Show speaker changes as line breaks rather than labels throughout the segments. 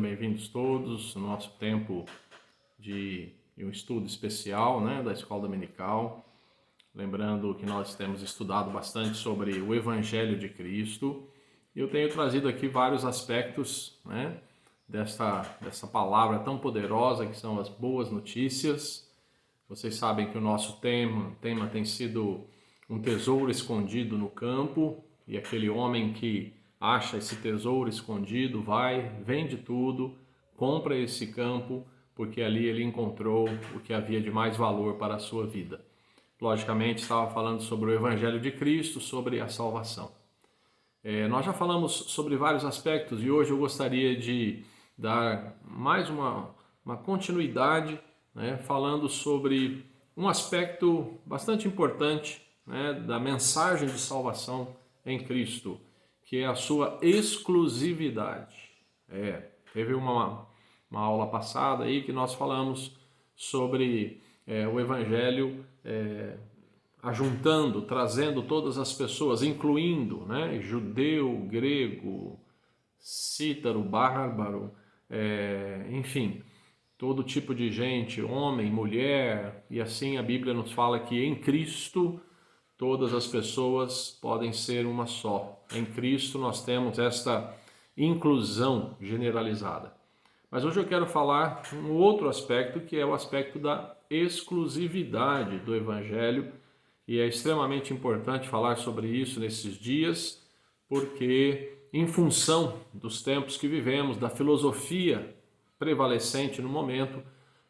Sejam bem-vindos todos no nosso tempo de um estudo especial, da Escola Dominical. Lembrando que nós temos estudado bastante sobre o Evangelho de Cristo. Eu tenho trazido aqui vários aspectos, dessa palavra tão poderosa que são as boas notícias. Vocês sabem que o nosso tema tem sido um tesouro escondido no campo, e aquele homem que acha esse tesouro escondido vende tudo, compra esse campo, porque ali ele encontrou o que havia de mais valor para a sua vida. Logicamente, estava falando sobre o Evangelho de Cristo, sobre a salvação. Nós já falamos sobre vários aspectos e hoje eu gostaria de dar mais uma continuidade, falando sobre um aspecto bastante importante, da mensagem de salvação em Cristo, que é a sua exclusividade. Teve uma aula passada aí que nós falamos sobre o Evangelho ajuntando, trazendo todas as pessoas, incluindo judeu, grego, cítaro, bárbaro, enfim, todo tipo de gente, homem, mulher, e assim a Bíblia nos fala que em Cristo todas as pessoas podem ser uma só. Em Cristo nós temos esta inclusão generalizada. Mas hoje eu quero falar um outro aspecto, que é o aspecto da exclusividade do Evangelho, e é extremamente importante falar sobre isso nesses dias, porque em função dos tempos que vivemos, da filosofia prevalecente no momento,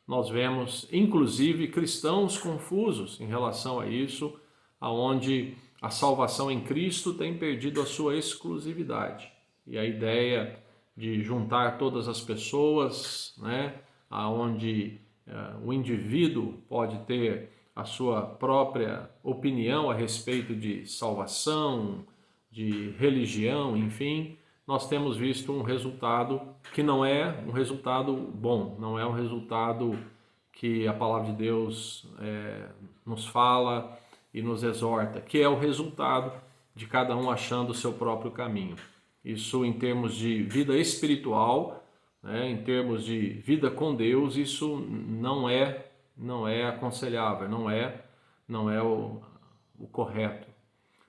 nós vemos inclusive cristãos confusos em relação a isso, aonde a salvação em Cristo tem perdido a sua exclusividade. E a ideia de juntar todas as pessoas, aonde o indivíduo pode ter a sua própria opinião a respeito de salvação, de religião, enfim, nós temos visto um resultado que não é um resultado bom, não é um resultado que a palavra de Deus nos fala e nos exorta, que é o resultado de cada um achando o seu próprio caminho. Isso em termos de vida espiritual, em termos de vida com Deus, isso não é aconselhável, não é o correto.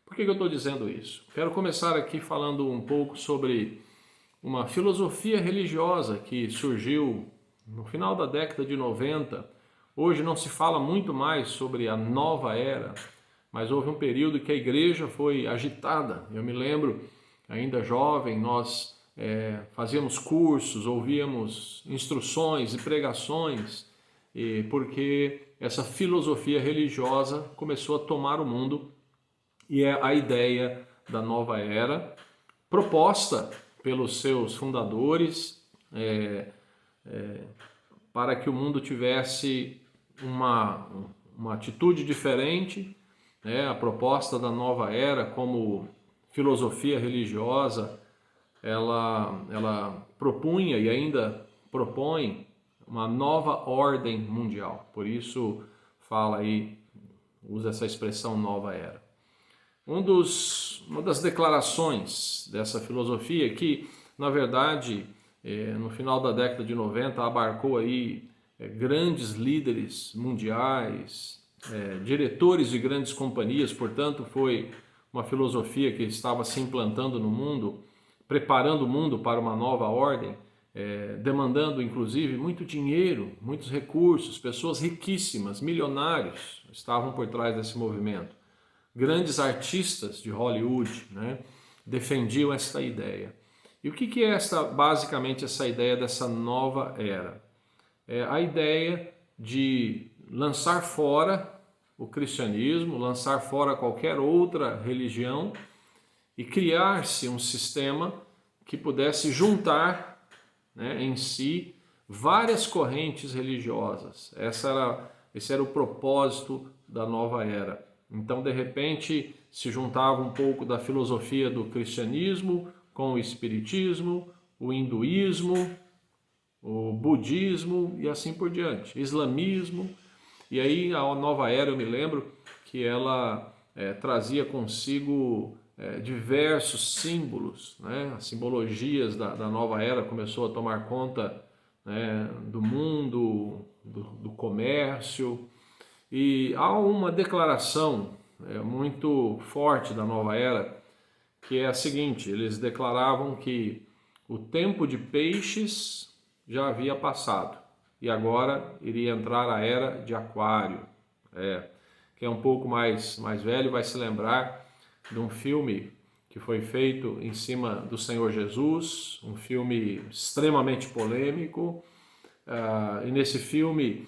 Por que eu estou dizendo isso? Quero começar aqui falando um pouco sobre uma filosofia religiosa que surgiu no final da década de 90. Hoje não se fala muito mais sobre a nova era, mas houve um período que a igreja foi agitada. Eu me lembro, ainda jovem, nós fazíamos cursos, ouvíamos instruções e pregações, porque essa filosofia religiosa começou a tomar o mundo, e é a ideia da nova era, proposta pelos seus fundadores, para que o mundo tivesse uma atitude diferente. A proposta da nova era como filosofia religiosa, ela propunha e ainda propõe uma nova ordem mundial. Por isso fala aí, usa essa expressão nova era. Uma das declarações dessa filosofia que, na verdade, no final da década de 90 abarcou aí grandes líderes mundiais, diretores de grandes companhias, portanto foi uma filosofia que estava se implantando no mundo, preparando o mundo para uma nova ordem, demandando inclusive muito dinheiro, muitos recursos, pessoas riquíssimas, milionários estavam por trás desse movimento. Grandes artistas de Hollywood defendiam essa ideia. E o que é basicamente essa ideia dessa nova era? É a ideia de lançar fora o cristianismo, lançar fora qualquer outra religião e criar-se um sistema que pudesse juntar em si várias correntes religiosas. Esse era o propósito da nova era. Então, de repente, se juntava um pouco da filosofia do cristianismo com o espiritismo, o hinduísmo, o budismo e assim por diante, islamismo. E aí a nova era, eu me lembro que ela trazia consigo diversos símbolos, né? As simbologias da nova era começou a tomar conta, né, do mundo, do comércio, e há uma declaração muito forte da nova era, que é a seguinte: eles declaravam que o tempo de peixes já havia passado e agora iria entrar a era de Aquário. Quem é um pouco mais velho vai se lembrar de um filme que foi feito em cima do Senhor Jesus, um filme extremamente polêmico, e nesse filme,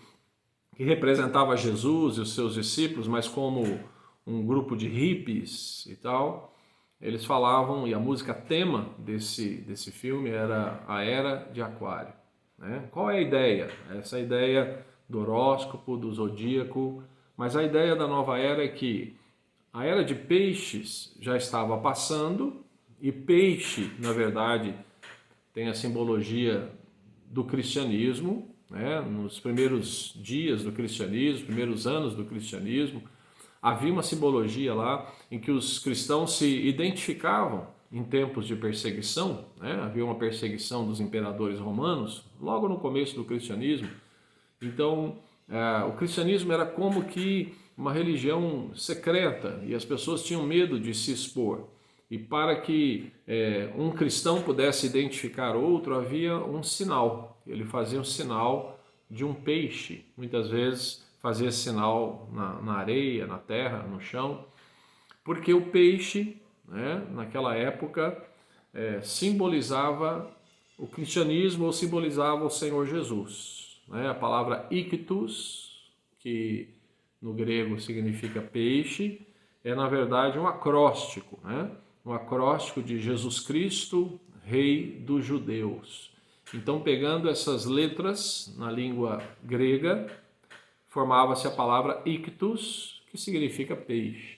que representava Jesus e os seus discípulos, mas como um grupo de hippies e tal, eles falavam, e a música tema desse filme era a Era de Aquário, né? Qual é a ideia? Essa ideia do horóscopo, do zodíaco, mas a ideia da nova era é que a era de peixes já estava passando, e peixe, na verdade, tem a simbologia do cristianismo, né? Nos primeiros dias do cristianismo, primeiros anos do cristianismo, havia uma simbologia lá em que os cristãos se identificavam em tempos de perseguição, né? Havia uma perseguição dos imperadores romanos logo no começo do cristianismo. Então, o cristianismo era como que uma religião secreta e as pessoas tinham medo de se expor. E para que um cristão pudesse identificar outro, havia um sinal. Ele fazia um sinal de um peixe. Muitas vezes fazia sinal na areia, na terra, no chão. Porque o peixe, né, naquela época, simbolizava o cristianismo ou simbolizava o Senhor Jesus. Né? A palavra ictus, que no grego significa peixe, é na verdade um acróstico, né? Um acróstico de Jesus Cristo, Rei dos Judeus. Então, pegando essas letras na língua grega, formava-se a palavra ictus, que significa peixe.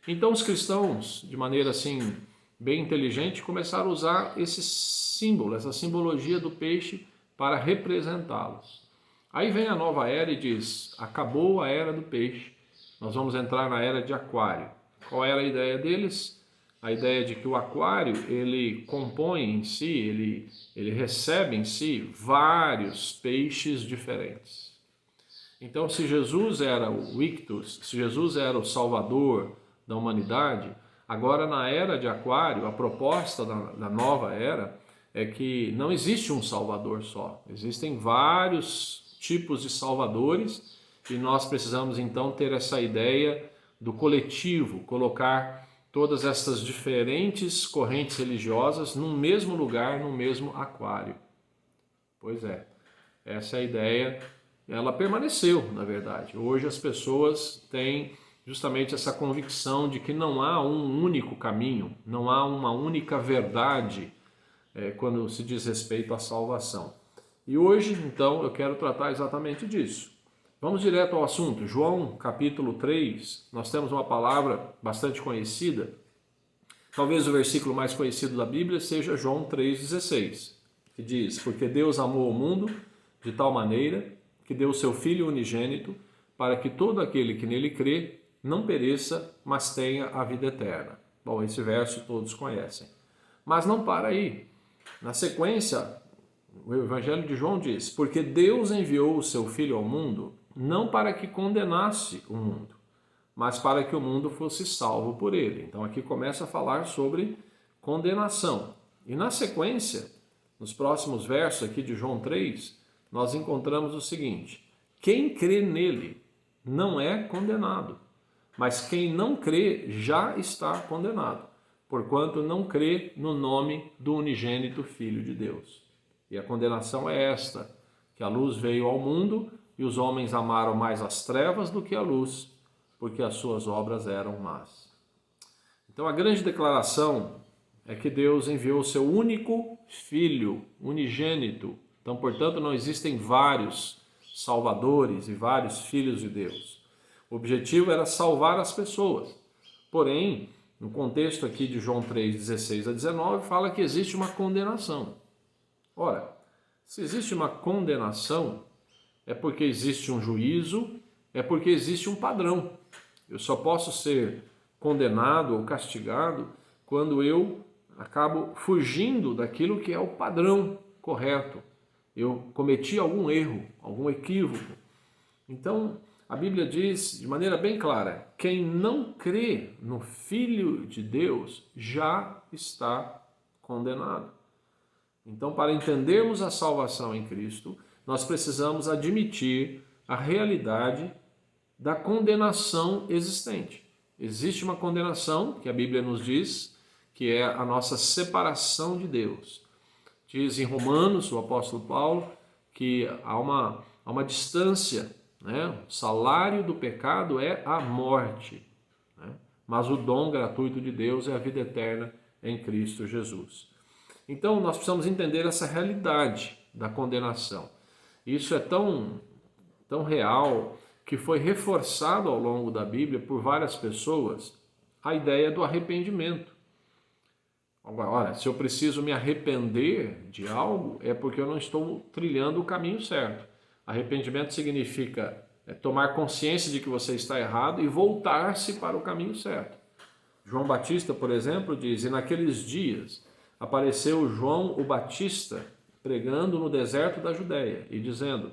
Então, os cristãos, de maneira assim bem inteligente, começaram a usar esse símbolo, essa simbologia do peixe para representá-los. Aí vem a nova era e diz: acabou a era do peixe, nós vamos entrar na era de Aquário. Qual era a ideia deles? A ideia de que o aquário, ele compõe em si, ele recebe em si vários peixes diferentes. Então, se Jesus era o ictus, se Jesus era o salvador da humanidade, agora na era de Aquário, a proposta da nova era é que não existe um salvador só, existem vários tipos de salvadores, e nós precisamos então ter essa ideia do coletivo, colocar todas essas diferentes correntes religiosas no mesmo lugar, no mesmo aquário. Pois é, essa é a ideia, ela permaneceu, na verdade. Hoje as pessoas têm justamente essa convicção de que não há um único caminho, não há uma única verdade quando se diz respeito à salvação. E hoje, então, eu quero tratar exatamente disso. Vamos direto ao assunto. João, capítulo 3, nós temos uma palavra bastante conhecida. Talvez o versículo mais conhecido da Bíblia seja João 3,16, que diz: porque Deus amou o mundo de tal maneira que deu o seu Filho unigênito, para que todo aquele que nele crê não pereça, mas tenha a vida eterna. Bom, esse verso todos conhecem. Mas não para aí. Na sequência, o Evangelho de João diz: porque Deus enviou o seu Filho ao mundo, não para que condenasse o mundo, mas para que o mundo fosse salvo por ele. Então aqui começa a falar sobre condenação. E na sequência, nos próximos versos aqui de João 3, nós encontramos o seguinte: quem crê nele não é condenado, mas quem não crê já está condenado, porquanto não crê no nome do unigênito Filho de Deus. E a condenação é esta, que a luz veio ao mundo e os homens amaram mais as trevas do que a luz, porque as suas obras eram más. Então a grande declaração é que Deus enviou o seu único Filho, unigênito. Então, portanto, não existem vários salvadores e vários filhos de Deus. O objetivo era salvar as pessoas. Porém, no contexto aqui de João 3, 16 a 19, fala que existe uma condenação. Ora, se existe uma condenação, é porque existe um juízo, é porque existe um padrão. Eu só posso ser condenado ou castigado quando eu acabo fugindo daquilo que é o padrão correto. Eu cometi algum erro, algum equívoco. Então, a Bíblia diz de maneira bem clara: quem não crê no Filho de Deus já está condenado. Então, para entendermos a salvação em Cristo, nós precisamos admitir a realidade da condenação existente. Existe uma condenação que a Bíblia nos diz, que é a nossa separação de Deus. Diz em Romanos, o apóstolo Paulo, que há uma distância, né? O salário do pecado é a morte, né? Mas o dom gratuito de Deus é a vida eterna em Cristo Jesus. Então nós precisamos entender essa realidade da condenação. Isso é tão real que foi reforçado ao longo da Bíblia por várias pessoas a ideia do arrependimento. Olha, se eu preciso me arrepender de algo, é porque eu não estou trilhando o caminho certo. Arrependimento significa tomar consciência de que você está errado e voltar-se para o caminho certo. João Batista, por exemplo, diz: e naqueles dias apareceu João o Batista pregando no deserto da Judéia e dizendo: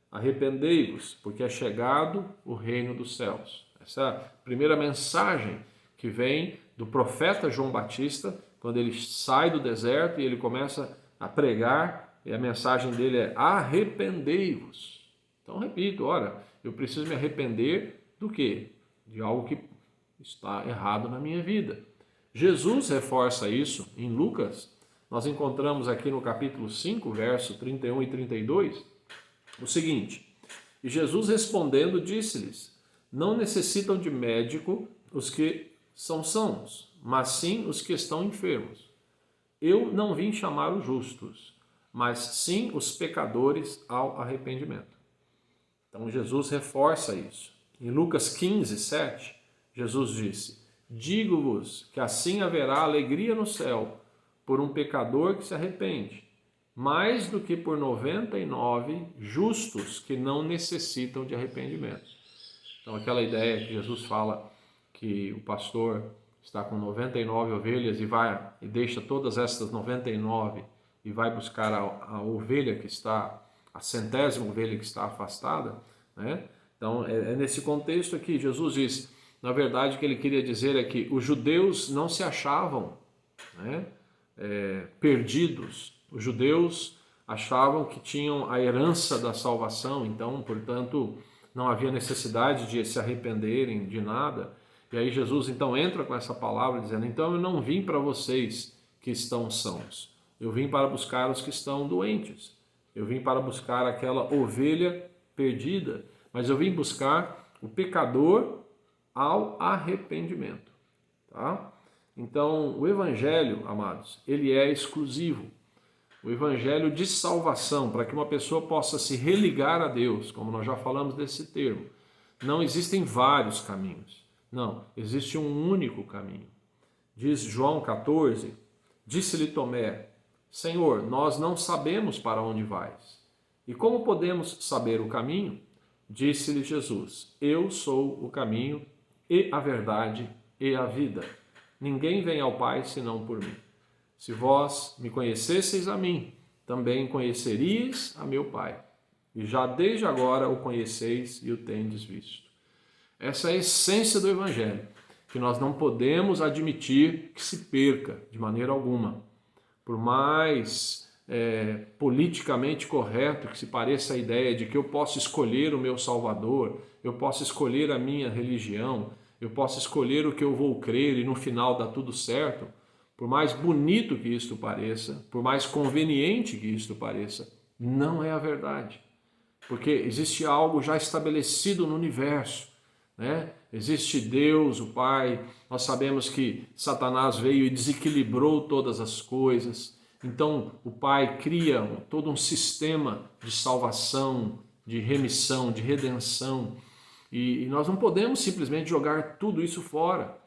arrependei-vos, porque é chegado o reino dos céus. Essa é a primeira mensagem que vem do profeta João Batista, quando ele sai do deserto e ele começa a pregar, e a mensagem dele é: arrependei-vos. Então, repito, ora, eu preciso me arrepender do quê? De algo que está errado na minha vida. Jesus reforça isso em Lucas. Nós encontramos aqui no capítulo 5, verso 31 e 32, o seguinte: e Jesus respondendo disse-lhes: não necessitam de médico os que são sãos, mas sim os que estão enfermos. Eu não vim chamar os justos, mas sim os pecadores ao arrependimento. Então Jesus reforça isso. Em Lucas 15, 7, Jesus disse: digo-vos que assim haverá alegria no céu por um pecador que se arrepende, mais do que por 99 justos que não necessitam de arrependimento. Então aquela ideia que Jesus fala que o pastor está com 99 ovelhas e deixa todas estas 99 e vai buscar a ovelha que está, a 100ª ovelha que está afastada, né? Então é nesse contexto aqui Jesus diz, na verdade o que ele queria dizer é que os judeus não se achavam, né, perdidos. Os judeus achavam que tinham a herança da salvação, então, portanto, não havia necessidade de se arrependerem de nada. E aí Jesus então entra com essa palavra dizendo: então eu não vim para vocês que estão sãos, eu vim para buscar os que estão doentes, eu vim para buscar aquela ovelha perdida, mas eu vim buscar o pecador ao arrependimento, tá? Então o evangelho, amados, ele é exclusivo. O evangelho de salvação, para que uma pessoa possa se religar a Deus, como nós já falamos desse termo, não existem vários caminhos. Não, existe um único caminho. Diz João 14, disse-lhe Tomé: Senhor, nós não sabemos para onde vais. E como podemos saber o caminho? Disse-lhe Jesus: eu sou o caminho e a verdade e a vida. Ninguém vem ao Pai senão por mim. Se vós me conhecesseis a mim, também conheceríeis a meu Pai. E já desde agora o conheceis e o tendes visto. Essa é a essência do Evangelho, que nós não podemos admitir que se perca de maneira alguma. Por mais politicamente correto que se pareça a ideia de que eu posso escolher o meu Salvador, eu posso escolher a minha religião, eu posso escolher o que eu vou crer e no final dá tudo certo, por mais bonito que isto pareça, por mais conveniente que isto pareça, não é a verdade. Porque existe algo já estabelecido no universo, né? Existe Deus, o Pai. Nós sabemos que Satanás veio e desequilibrou todas as coisas. Então o Pai cria todo um sistema de salvação, de remissão, de redenção. E nós não podemos simplesmente jogar tudo isso fora,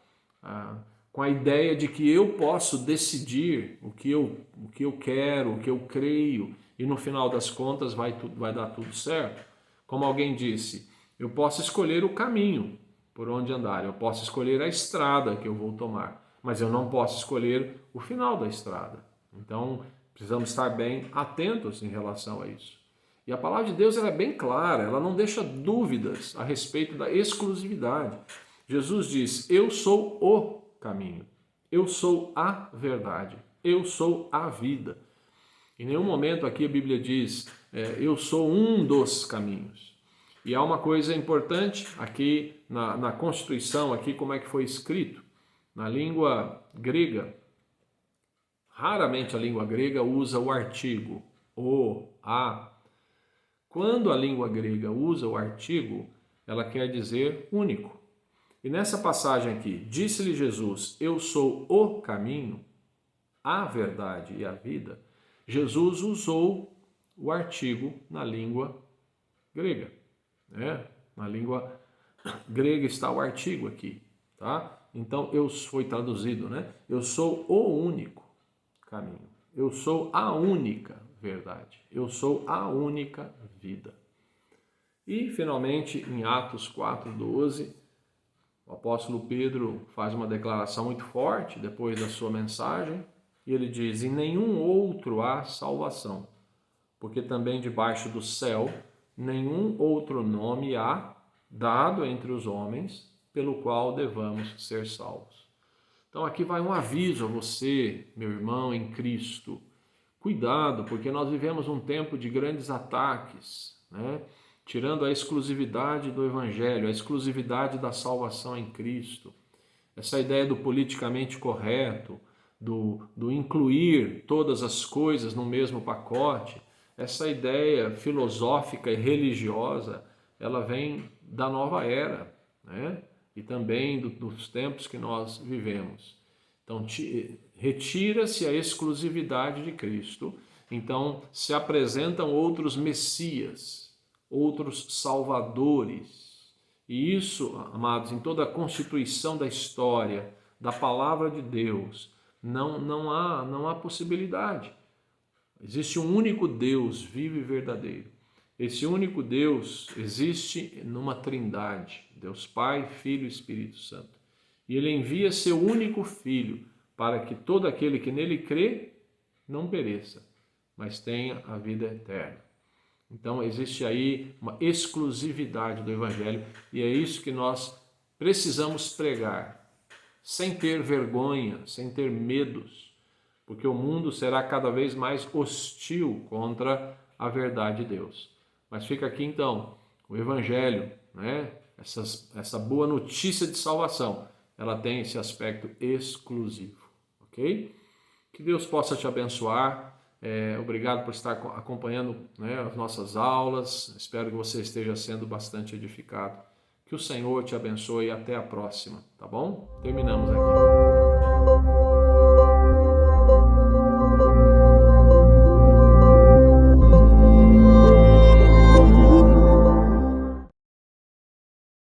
com a ideia de que eu posso decidir o que eu quero, o que eu creio, e no final das contas vai dar tudo certo. Como alguém disse, eu posso escolher o caminho por onde andar, eu posso escolher a estrada que eu vou tomar, mas eu não posso escolher o final da estrada. Então, precisamos estar bem atentos em relação a isso. E a palavra de Deus ela é bem clara, ela não deixa dúvidas a respeito da exclusividade. Jesus diz: eu sou o caminho, eu sou a verdade, eu sou a vida. Em nenhum momento aqui a Bíblia diz, eu sou um dos caminhos. E há uma coisa importante aqui na Constituição, aqui como é que foi escrito. Na língua grega, raramente a língua grega usa o artigo, o, a. Quando a língua grega usa o artigo, ela quer dizer único. E nessa passagem aqui, disse-lhe Jesus, eu sou o caminho, a verdade e a vida. Jesus usou o artigo na língua grega. Né? Na língua grega está o artigo aqui. Tá? Então, foi traduzido, né? Eu sou o único caminho. Eu sou a única verdade. Eu sou a única vida. E, finalmente, em Atos 4:12, o apóstolo Pedro faz uma declaração muito forte depois da sua mensagem, e ele diz, em nenhum outro há salvação, porque também debaixo do céu nenhum outro nome há dado entre os homens pelo qual devamos ser salvos. Então aqui vai um aviso a você, meu irmão em Cristo. Cuidado, porque nós vivemos um tempo de grandes ataques, né? Tirando a exclusividade do Evangelho, a exclusividade da salvação em Cristo. Essa ideia do politicamente correto, do incluir todas as coisas no mesmo pacote, essa ideia filosófica e religiosa, ela vem da nova era, né? E também dos tempos que nós vivemos. Então, retira-se a exclusividade de Cristo, então se apresentam outros messias, outros salvadores. E isso, amados, em toda a constituição da história, da palavra de Deus, não há possibilidade. Existe um único Deus vivo e verdadeiro. Esse único Deus existe numa trindade, Deus Pai, Filho e Espírito Santo. E ele envia seu único Filho para que todo aquele que nele crê não pereça, mas tenha a vida eterna. Então existe aí uma exclusividade do Evangelho e é isso que nós precisamos pregar, sem ter vergonha, sem ter medos, porque o mundo será cada vez mais hostil contra a verdade de Deus. Mas fica aqui então o Evangelho, né? Essa boa notícia de salvação, ela tem esse aspecto exclusivo, ok? Que Deus possa te abençoar. Obrigado por estar acompanhando, né, as nossas aulas. Espero que você esteja sendo bastante edificado. Que o Senhor te abençoe e até a próxima, tá bom? Terminamos aqui.